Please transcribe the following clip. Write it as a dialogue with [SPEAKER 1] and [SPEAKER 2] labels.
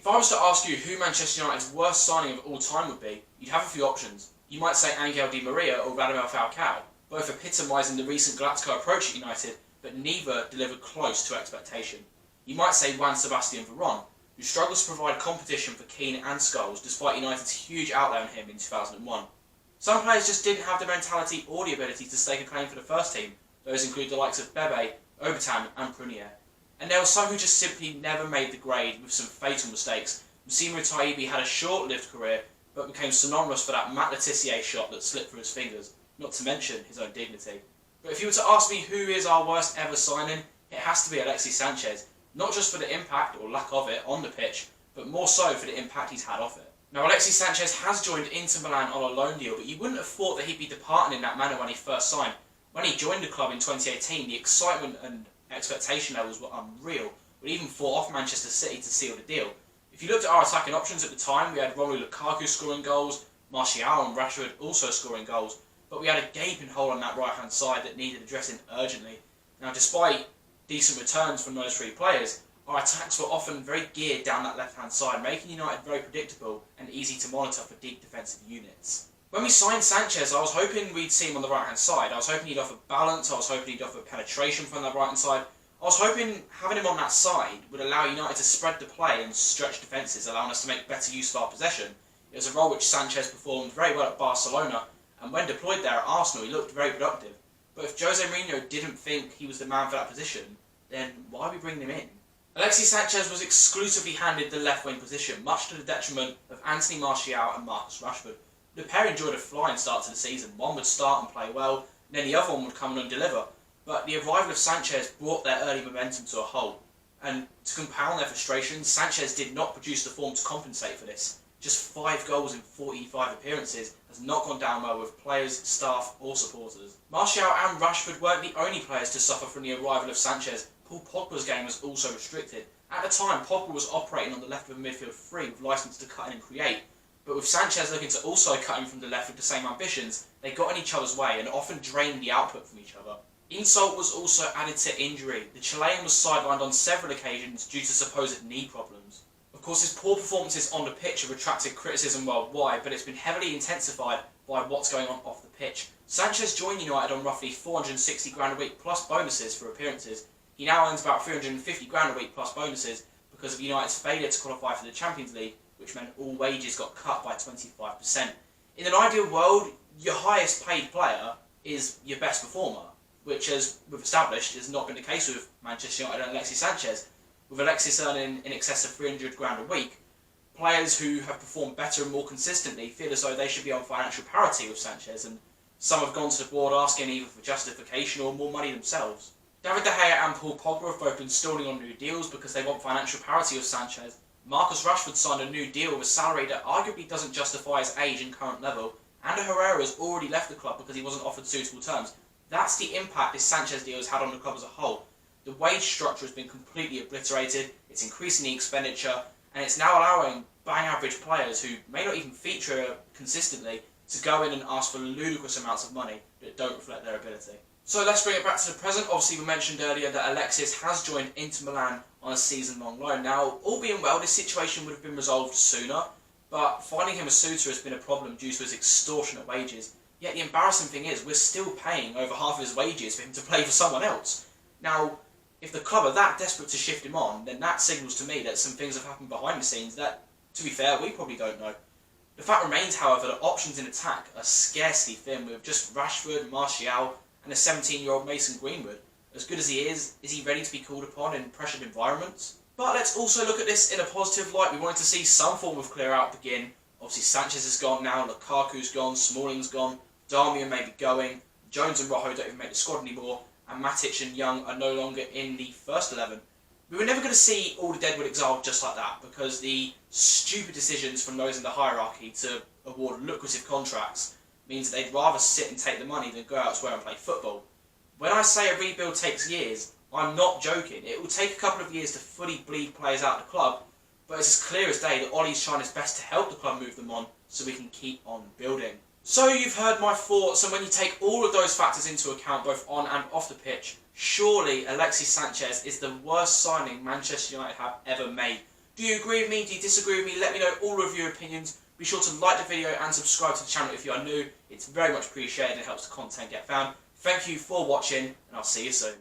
[SPEAKER 1] If I was to ask you who Manchester United's worst signing of all time would be, you'd have a few options. You might say Angel Di Maria or Radamel Falcao, both epitomising the recent Galactico approach at United, but neither delivered close to expectation. You might say Juan Sebastian Veron, who struggles to provide competition for Keane and Scholes despite United's huge outlay on him in 2001. Some players just didn't have the mentality or the ability to stake a claim for the first team. Those include the likes of Bebe, Obertan and Prunier. And there were some who just simply never made the grade with some fatal mistakes. Moussima Taibi had a short-lived career, but became synonymous for that Matt Letitia shot that slipped through his fingers, not to mention his own dignity. But if you were to ask me who is our worst ever signing, it has to be Alexis Sanchez, not just for the impact, or lack of it, on the pitch, but more so for the impact he's had off it. Now, Alexis Sanchez has joined Inter Milan on a loan deal, but you wouldn't have thought that he'd be departing in that manner when he first signed. When he joined the club in 2018, the excitement and expectation levels were unreal. We'd even fought off Manchester City to seal the deal. If you looked at our attacking options at the time, we had Romelu Lukaku scoring goals, Martial and Rashford also scoring goals, but we had a gaping hole on that right-hand side that needed addressing urgently. Now, despite decent returns from those three players, our attacks were often very geared down that left-hand side, making United very predictable and easy to monitor for deep defensive units. When we signed Sanchez, I was hoping we'd see him on the right-hand side. I was hoping he'd offer balance, I was hoping he'd offer penetration from that right-hand side. I was hoping having him on that side would allow United to spread the play and stretch defences, allowing us to make better use of our possession. It was a role which Sanchez performed very well at Barcelona, and when deployed there at Arsenal, he looked very productive. But if Jose Mourinho didn't think he was the man for that position, then why are we bringing him in? Alexis Sanchez was exclusively handed the left-wing position, much to the detriment of Anthony Martial and Marcus Rashford. The pair enjoyed a flying start to the season. One would start and play well, and then the other one would come in and deliver. But the arrival of Sanchez brought their early momentum to a halt. And to compound their frustrations, Sanchez did not produce the form to compensate for this. Just 5 goals in 45 appearances has not gone down well with players, staff or supporters. Martial and Rashford weren't the only players to suffer from the arrival of Sanchez. Paul Pogba's game was also restricted. At the time, Pogba was operating on the left of a midfield three with licence to cut in and create. But with Sanchez looking to also cut in from the left with the same ambitions, they got in each other's way and often drained the output from each other. Insult was also added to injury. The Chilean was sidelined on several occasions due to supposed knee problems. Of course, his poor performances on the pitch have attracted criticism worldwide, but it's been heavily intensified by what's going on off the pitch. Sanchez joined United on roughly 460 grand a week plus bonuses for appearances. He now earns about 350 grand a week plus bonuses because of United's failure to qualify for the Champions League, which meant all wages got cut by 25%. In an ideal world, your highest paid player is your best performer, which, as we've established, has not been the case with Manchester United and Alexis Sanchez. With Alexis earning in excess of 300 grand a week, players who have performed better and more consistently feel as though they should be on financial parity with Sanchez, and some have gone to the board asking either for justification or more money themselves. David De Gea and Paul Pogba have both been stalling on new deals because they want financial parity with Sanchez. Marcus Rashford signed a new deal with a salary that arguably doesn't justify his age and current level, and Herrera's already left the club because he wasn't offered suitable terms. That's the impact this Sanchez deal has had on the club as a whole. The wage structure has been completely obliterated, it's increasing the expenditure, and it's now allowing bang average players who may not even feature consistently to go in and ask for ludicrous amounts of money that don't reflect their ability. So let's bring it back to the present. Obviously, we mentioned earlier that Alexis has joined Inter Milan on a season-long loan. Now, all being well, this situation would have been resolved sooner, but finding him a suitor has been a problem due to his extortionate wages. Yet the embarrassing thing is, we're still paying over half of his wages for him to play for someone else. Now, if the club are that desperate to shift him on, then that signals to me that some things have happened behind the scenes that, to be fair, we probably don't know. The fact remains, however, that options in attack are scarcely thin, with just Rashford, Martial, and a 17-year-old Mason Greenwood. As good as he is he ready to be called upon in pressured environments? But let's also look at this in a positive light. We wanted to see some form of clear-out begin. Obviously, Sanchez is gone now, Lukaku's gone, Smalling's gone, Darmian may be going, Jones and Rojo don't even make the squad anymore, and Matic and Young are no longer in the first 11. We were never going to see all the Deadwood exiled just like that, because the stupid decisions from those in the hierarchy to award lucrative contracts means that they'd rather sit and take the money than go elsewhere and play football. When I say a rebuild takes years, I'm not joking. It will take a couple of years to fully bleed players out of the club, but it's as clear as day that Ollie's trying his best to help the club move them on so we can keep on building. So you've heard my thoughts, and when you take all of those factors into account, both on and off the pitch, surely Alexis Sanchez is the worst signing Manchester United have ever made. Do you agree with me? Do you disagree with me? Let me know all of your opinions. Be sure to like the video and subscribe to the channel if you are new. It's very much appreciated and it helps the content get found. Thank you for watching, and I'll see you soon.